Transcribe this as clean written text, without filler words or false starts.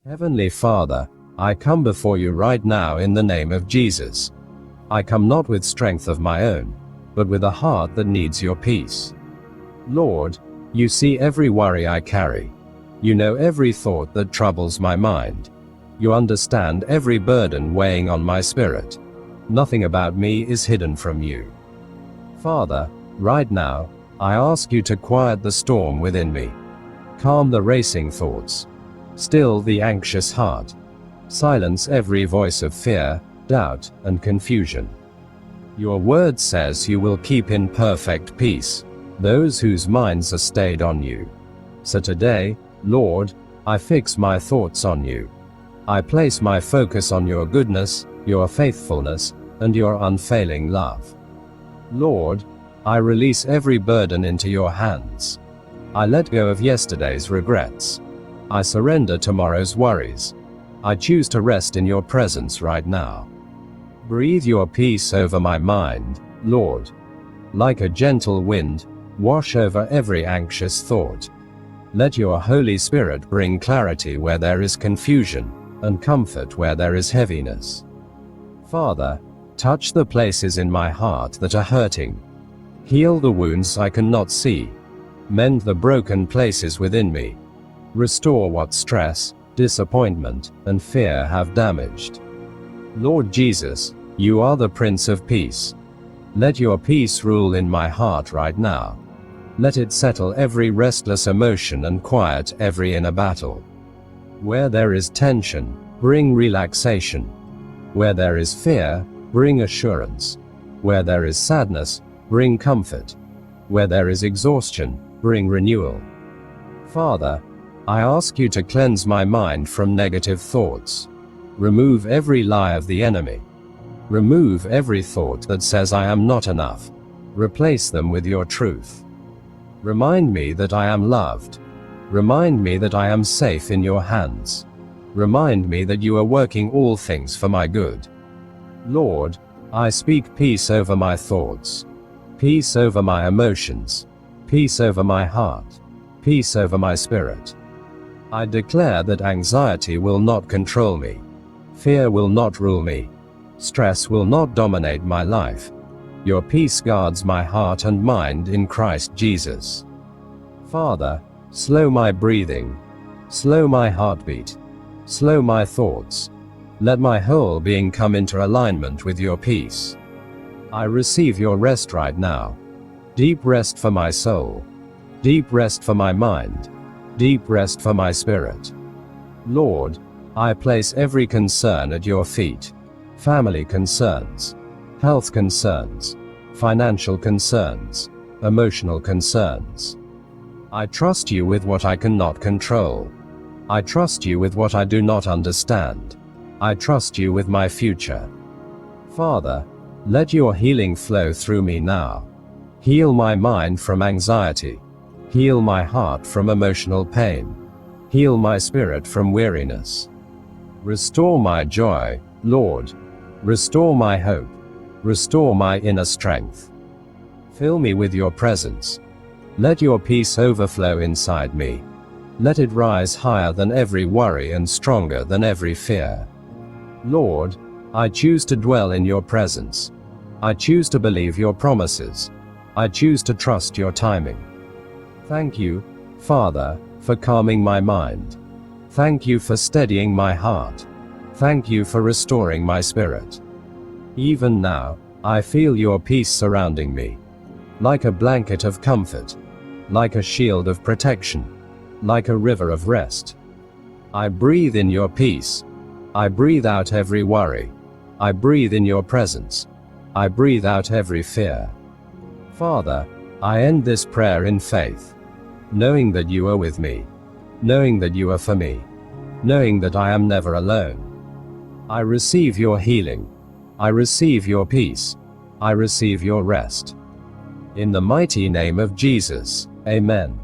Heavenly Father, I come before you right now in the name of Jesus. I come not with strength of my own, but with a heart that needs your peace. Lord, you see every worry I carry. You know every thought that troubles my mind. You understand every burden weighing on my spirit. Nothing about me is hidden from you. Father, right now, I ask you to quiet the storm within me. Calm the racing thoughts. Still the anxious heart. Silence every voice of fear, doubt, and confusion. Your word says you will keep in perfect peace those whose minds are stayed on you. So today, Lord, I fix my thoughts on you. I place my focus on your goodness, your faithfulness, and your unfailing love. Lord, I release every burden into your hands. I let go of yesterday's regrets. I surrender tomorrow's worries. I choose to rest in your presence right now. Breathe your peace over my mind, Lord. Like a gentle wind, wash over every anxious thought. Let your Holy Spirit bring clarity where there is confusion, and comfort where there is heaviness. Father, touch the places in my heart that are hurting. Heal the wounds I cannot see. Mend the broken places within me. Restore what stress, disappointment, and fear have damaged. Lord Jesus, you are the Prince of Peace. Let your peace rule in my heart right now. Let it settle every restless emotion and quiet every inner battle. Where there is tension, bring relaxation. Where there is fear, bring assurance. Where there is sadness, bring comfort. Where there is exhaustion, bring renewal. Father, I ask you to cleanse my mind from negative thoughts. Remove every lie of the enemy. Remove every thought that says I am not enough. Replace them with your truth. Remind me that I am loved. Remind me that I am safe in your hands. Remind me that you are working all things for my good. Lord, I speak peace over my thoughts. Peace over my emotions. Peace over my heart. Peace over my spirit. I declare that anxiety will not control me. Fear will not rule me. Stress will not dominate my life. Your peace guards my heart and mind in Christ Jesus. Father, slow my breathing. Slow my heartbeat. Slow my thoughts. Let my whole being come into alignment with your peace. I receive your rest right now. Deep rest for my soul. Deep rest for my mind. Deep rest for my spirit. Lord, I place every concern at your feet. Family concerns, health concerns, financial concerns, emotional concerns. I trust you with what I cannot control. I trust you with what I do not understand. I trust you with my future. Father, let your healing flow through me now. Heal my mind from anxiety. Heal my heart from emotional pain. Heal my spirit from weariness. Restore my joy, Lord. Restore my hope. Restore my inner strength. Fill me with your presence. Let your peace overflow inside me. Let it rise higher than every worry and stronger than every fear. Lord, I choose to dwell in your presence. I choose to believe your promises. I choose to trust your timing. Thank you, Father, for calming my mind. Thank you for steadying my heart. Thank you for restoring my spirit. Even now, I feel your peace surrounding me. Like a blanket of comfort. Like a shield of protection. Like a river of rest. I breathe in your peace. I breathe out every worry. I breathe in your presence. I breathe out every fear. Father, I end this prayer in faith, knowing that you are with me, knowing that you are for me, knowing that I am never alone. I receive your healing. I receive your peace. I receive your rest. In the mighty name of Jesus, Amen.